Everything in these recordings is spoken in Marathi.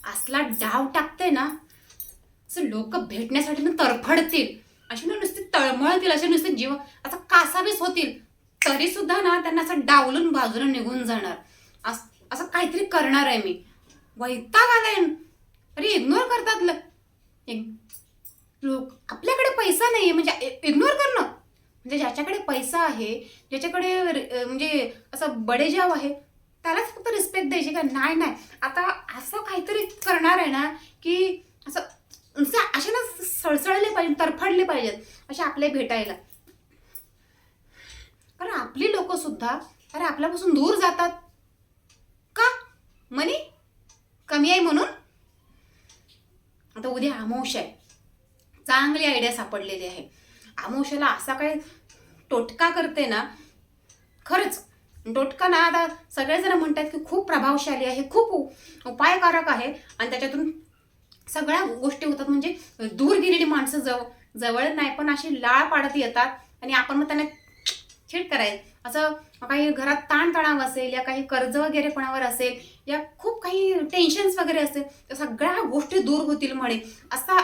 असला डाव टाकते ना, असं लोक भेटण्यासाठी ना तरफडतील, अशी ना नुसती तळमळतील, असे नुसते जीव आता कासावीस होतील, तरी सुद्धा ना त्यांना असं डावलून बाजूला निघून जाणार. असं काहीतरी करणार आहे मी. वैताग आलाय. अरे इग्नोर करतात लोक. आपल्याकडे पैसा नाहीये म्हणजे इग्नोर करणं म्हणजे ज्याच्याकडे पैसा आहे, ज्याच्याकडे म्हणजे असं बडेजाव आहे, त्यालाच फक्त रिस्पेक्ट द्यायची का? नाही नाही, आता असं काहीतरी करणार आहे ना की असं असे ना सळसळले पाहिजे, तरफडले पाहिजेत असे आपले भेटायला. कारण आपली लोक सुद्धा अरे आपल्यापासून दूर जातात का? मनी कमी आहे म्हणून. आता उद्या अमावस्या आहे, चांगली आयडिया सापडलेली आहे. अमावस्याला असा काही टोटका करते ना, खरंच टोटका ना, आता सगळेजण म्हणतात की खूप प्रभावशाली आहे, खूप उपायकारक आहे आणि त्याच्यातून सगळ्या गोष्टी होतात. म्हणजे दूर गेलेली माणसं जवळ नाही पण अशी लाळ पाडत येतात आणि आपण मग त्यांना चिड करायचं. असं काही घरात ताणतणाव असेल या काही कर्ज वगैरे कोणावर असेल या खूप काही टेन्शन्स वगैरे असेल तर सगळ्या गोष्टी दूर होतील म्हणे. असा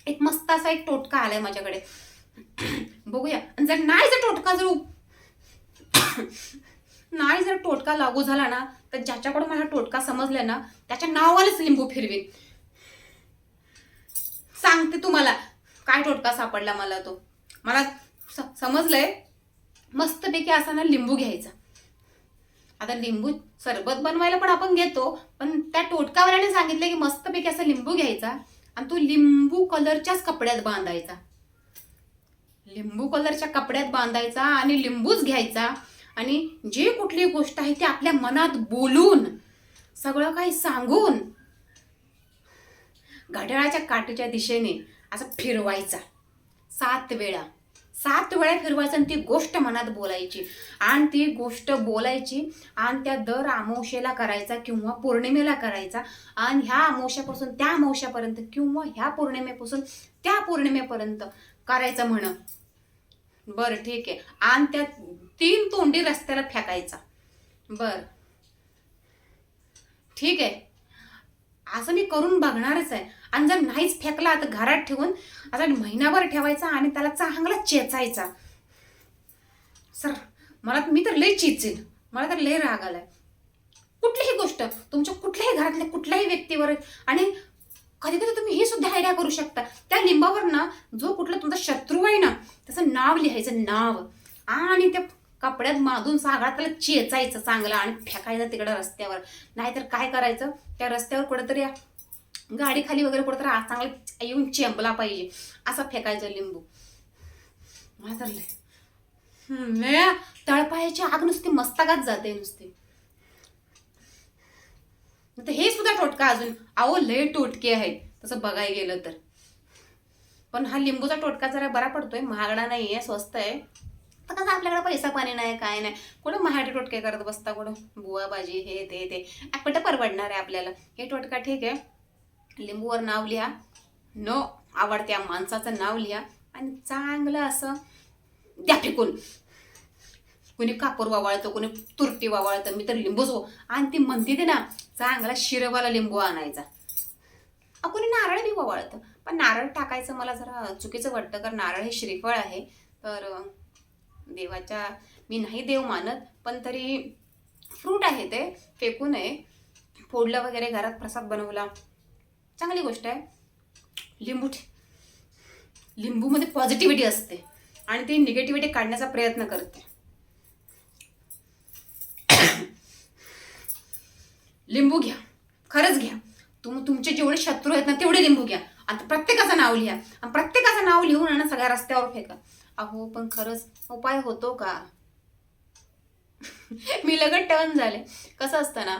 एक मस्त असा एक टोटका आलाय माझ्याकडे. बघूया. जर नाही जर टोटका नाही जर टोटका लागू झाला ना, तर ज्याच्याकडून मला टोटका समजलाय ना त्याच्या नावालाच लिंबू फिरवीन. सांगते तुम्हाला काय टोटका सापडला मला. तो मला समजलंय. मस्तपैकी असा ना लिंबू घ्यायचा. आता लिंबू सरबत बनवायला पण आपण घेतो, पण त्या टोटकावाल्याने सांगितलं की मस्तपैकी असा लिंबू घ्यायचा आणि तो लिंबू कलरच्याच कपड्यात बांधायचा. लिंबू कलरच्या कपड्यात बांधायचा आणि लिंबूच घ्यायचा आणि जी कुठली गोष्ट आहे ती आपल्या मनात बोलून सगळं काही सांगून घड्याळाच्या काठीच्या दिशेने असं फिरवायचा 7 वेळा. 7 वेळा फिरवायचं आणि ती गोष्ट मनात बोलायची आणि ती गोष्ट बोलायची आणि त्या दर अमावस्येला करायचा किंवा पौर्णिमेला करायचा आणि ह्या अमावस्यापासून त्या अमावस्यापर्यंत किंवा ह्या पौर्णिमेपासून त्या पौर्णिमेपर्यंत करायचं म्हण. बरं ठीक आहे. आणि त्या 3 तोंडी रस्त्याला फेकायचा. बर ठीक आहे, असं मी करून बघणारच आहे. आणि जर नाहीच फेकला तर घरात ठेवून आता महिनाभर ठेवायचा आणि त्याला चांगला चेचायचा. सर मी तर लय चिचेन, मला तर लय राग आलाय. कुठलीही गोष्ट तुमच्या कुठल्याही घरातल्या कुठल्याही व्यक्तीवर. आणि कधी कधी तुम्ही ही सुद्धा आयडिया करू शकता, त्या लिंबावर ना जो कुठला तुमचा शत्रू आहे ना त्याचं नाव लिहायचं, नाव, आणि त्या कपड्यात बांधून सागळा त्याला चेचायचं चांगलं आणि फेकायचं तिकडं रस्त्यावर. नाहीतर काय करायचं, त्या रस्त्यावर कुठेतरी गाडी खाली वगैरे कुठेतरी चांगलं येऊन चेंबला पाहिजे असं फेकायचं लिंबू. मला तर तळपायाची आग नुसती मस्तकात जाते नुसती. हे सुद्धा टोटका अजून अहो लय टोटके आहेत तसं बघायला गेलं तर. पण हा लिंबूचा टोटका जरा बरा पडतोय, महागडा नाहीये, स्वस्त आहे. तर कसं आपल्याकडे पैसा पाणी नाही काय नाही, कुठं महाटे टोटके करत बसता, कुठं बुवा भाजी हे ते कुठं परवडणार आहे आपल्याला. हे टोटका ठीक आहे. लिंबूवर नाव लिहा, न आवडत्या माणसाचं नाव लिहा आणि चांगलं असं द्या फेकून. कोणी कापूर वावळतं, कोणी तुरटी वावळतं, मी तर लिंबूच हो. आणि ती म्हणते ते ना चांगला शिरवाला लिंबू आणायचा. कोणी नारळ बी वावळतं, पण नारळ टाकायचं मला जरा चुकीचं वाटतं, कारण नारळ हे श्रीफळ आहे. तर देवाच्या मी नाही देव मानत, पण तरी फ्रूट आहे ते, फेकू नये. फोडलं वगैरे, घरात प्रसाद बनवला, चांगली गोष्ट आहे. लिंबूमध्ये पॉझिटिव्हिटी असते आणि ती निगेटिव्हिटी काढण्याचा प्रयत्न करते. लिंबू घ्या, खरंच घ्या. तुमचे जेवढे शत्रू आहेत ना तेवढे लिंबू घ्या आणि प्रत्येकाचं नाव लिहा आणि प्रत्येकाचं नाव लिहून आणि सगळ्या रस्त्यावर फेका. अहो पण खरंच उपाय होतो का? मी लगत टर्न झाले. कसं असतं ना,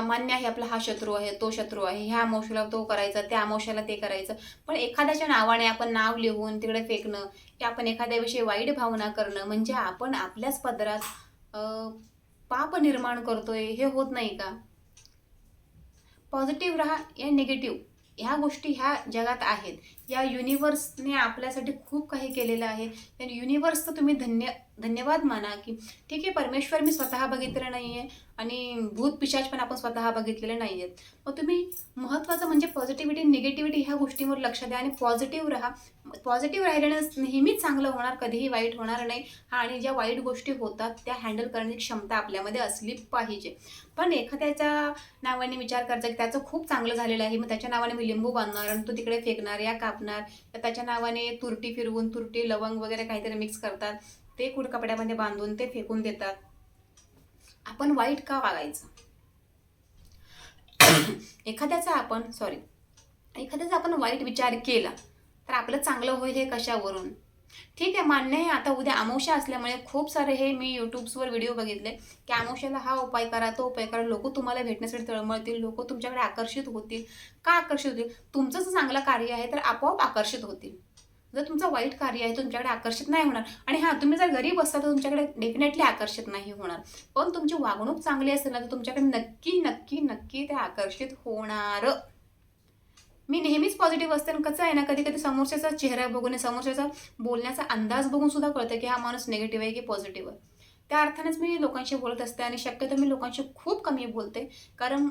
मान्य आहे आपला हा शत्रू आहे, तो शत्रू आहे, ह्या अमावस्याला तो करायचा, त्या अमावस्याला ते करायचं, पण एखाद्याच्या नावाने आपण नाव लिहून तिकडे फेकणं, की आपण एखाद्याविषयी वाईट भावना करणं, म्हणजे आपण आपल्याच पदरात पाप निर्माण करतोय. हे होत नाही का? पॉझिटिव्ह राहा या निगेटिव्ह, ह्या गोष्टी ह्या जगात आहेत. या युनिवर्सने आपल्यासाठी खूप काही केलेलं आहे. त्या युनिवर्सचं तुम्ही धन्यवाद माना की ठीक आहे, परमेश्वर मी स्वतः बघितलेलं नाही आहे आणि भूत पिशाच पण आपण स्वतः बघितलेले नाही आहेत. मग तुम्ही महत्त्वाचं म्हणजे पॉझिटिव्हिटी, निगेटिव्हिटी ह्या गोष्टींवर लक्ष द्या आणि पॉझिटिव्ह राहा. पॉझिटिव्ह राहिल्यानं नेहमीच चांगलं होणार, कधीही वाईट होणार नाही. हां, आणि ज्या वाईट गोष्टी होतात त्या हँडल करण्याची क्षमता आपल्यामध्ये असली पाहिजे. पण एखाद्याच्या नावाने विचार करायचा की त्याचं खूप चांगलं झालेलं आहे, मग त्याच्या नावाने मी लिंबू बांधणार आणि तो तिकडे फेकणार या कापणार, तर त्याच्या नावाने तुरटी फिरवून तुरटी लवंग वगैरे काहीतरी मिक्स करतात, ते कुठं कपड्यामध्ये बांधून ते फेकून देतात. आपण वाईट का वागायचं? एखाद्याचा आपण वाईट विचार केला तर आपलं चांगलं होईल हे कशावरून? ठीक आहे, मान्य आहे. आता उद्या अमावस्या असल्यामुळे खूप सारे हे मी यूट्यूब्सवर व्हिडिओ बघितले की अमावस्याला हा उपाय करा, तो उपाय करा, लोक तुम्हाला भेटण्यासाठी तळमळतील, लोक तुमच्याकडे आकर्षित होतील. का आकर्षित होतील? तुमचं जर चांगलं कार्य आहे तर आपोआप आकर्षित होतील. जर तुमचं वाईट कार्य आहे तुमच्याकडे आकर्षित नाही होणार. आणि हां, तुम्ही जर गरीब असता तर तुमच्याकडे डेफिनेटली आकर्षित नाही होणार. पण तुमची वागणूक चांगली असेल ना तर तुमच्याकडे नक्की नक्की नक्की ते आकर्षित होणार. मी नेहमीच पॉझिटिव्ह असते आणि कसं आहे ना, कधी कधी समोरच्याचा चेहरा बघून, समोरच्याचा बोलण्याचा अंदाज बघून सुद्धा कळतं की हा माणूस निगेटिव्ह आहे की पॉझिटिव्ह आहे. त्या अर्थानेच मी लोकांशी बोलत असते आणि शक्यतो मी लोकांशी खूप कमी बोलते. कारण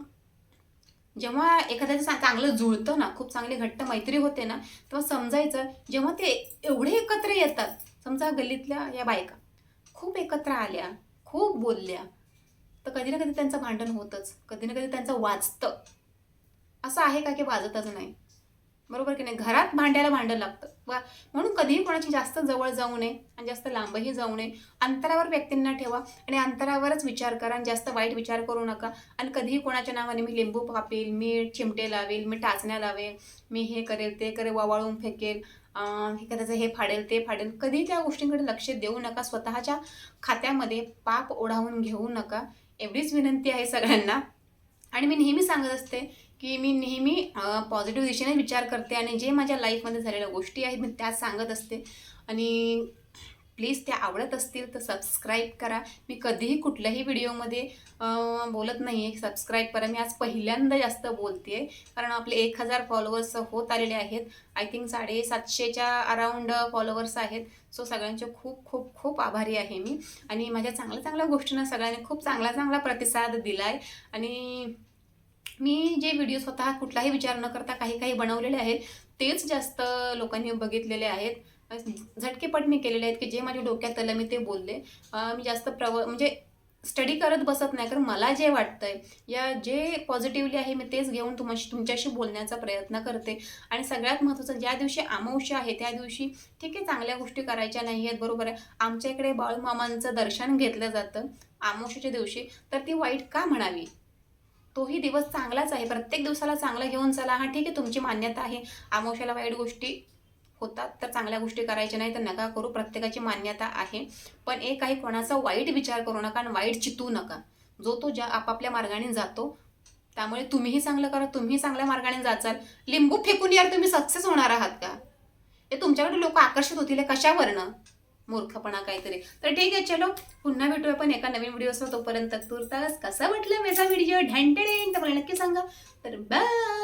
जेव्हा एखाद्याचं चांगलं जुळतं ना, खूप चांगली घट्ट मैत्री होते ना, तेव्हा समजायचं जेव्हा ते एवढे एकत्र येतात, समजा गल्लीतल्या या बायका खूप एकत्र आल्या, खूप बोलल्या, तर कधी ना कधी त्यांचं भांडण होतच, कधी ना कधी त्यांचं वाजतं. असं आहे का की वाजतच नाही? बरोबर की नाही? घरात भांड्याला भांडं लागतं. म्हणून कधीही कोणाची जास्त जवळ जाऊ नये आणि जास्त लांबही जाऊ नये. अंतरावर व्यक्तींना ठेवा आणि अंतरावरच विचार करा आणि जास्त वाईट विचार करू नका. आणि कधीही कोणाच्या नावाने मी लिंबू कापेल, मी चिमटे लावेल, मी टाचण्या लावेल, मी हे करेल, ते करेल, वावाळून फेकेल, एखाद्याचं हे फाडेल, ते फाडेल, कधी त्या गोष्टींकडे लक्ष देऊ नका. स्वतःच्या खात्यामध्ये पाप ओढावून घेऊ नका. एवढीच विनंती आहे सगळ्यांना. आणि मी नेहमी सांगत असते की मी नेहमी पॉझिटिव्ह दिशेने विचार करते आणि जे माझ्या लाईफमध्ये झालेल्या गोष्टी आहेत मी त्याच सांगत असते. आणि प्लीज त्या आवडत असतील तर सबस्क्राईब करा. मी कधीही कुठल्याही व्हिडिओमध्ये बोलत नाही आहे सबस्क्राईब करा. मी आज पहिल्यांदा जास्त बोलते आहे कारण आपले 1000 फॉलोअर्स होत आलेले आहेत. आय थिंक 750च्या अराउंड फॉलोअर्स आहेत. सो सगळ्यांचे खूप खूप खूप आभारी आहे मी. आणि माझ्या चांगल्या चांगल्या गोष्टींना सगळ्यांनी खूप चांगला चांगला प्रतिसाद दिला आहे. आणि मी जे व्हिडिओ स्वतः कुठलाही विचार न करता काही बनवलेले आहेत तेच जास्त लोकांनी बघितलेले आहेत. झटकेपट मी केलेले आहेत की जे माझ्या डोक्यात आलं मी ते बोलले. मी जास्त म्हणजे स्टडी करत बसत नाही, कारण मला जे वाटतंय या जे पॉझिटिव्हली आहे मी तेच घेऊन तुमच्याशी बोलण्याचा प्रयत्न करते. आणि सगळ्यात महत्त्वाचं, ज्या दिवशी अमावस्या आहे त्या दिवशी ठीक आहे चांगल्या गोष्टी करायच्या नाही आहेत, बरोबर आहे. आमच्या इकडे बाळूमामांचं दर्शन घेतलं जातं अमावस्येच्या दिवशी, तर ती वाईट का म्हणावी? तोही दिवस चांगलाच आहे. प्रत्येक दिवसाला चांगलं घेऊन चला. हां, ठीक आहे, तुमची मान्यता आहे अमावस्याला वाईट गोष्टी होतात तर चांगल्या गोष्टी करायच्या नाही तर नका करू, प्रत्येकाची मान्यता आहे. पण एक आहे, कोणाचा वाईट विचार करू नका आणि वाईट चितू नका. जो तो ज्या आपापल्या मार्गाने जातो, त्यामुळे तुम्हीही चांगलं करा, तुम्ही चांगल्या मार्गाने जाचाल. लिंबू फेकून यार तुम्ही सक्सेस होणार आहात का? हे तुमच्याकडे लोक आकर्षित होतील कशावरनं? मूर्खपणा काहीतरी. तर ठीक आहे, चलो पुन्हा भेटूया पण एका नवीन व्हिडिओसह. तोपर्यंत तुर्तास कसा वाटला माझा व्हिडिओ ढँटेडेन तर मला नक्की सांगा. तर बाय.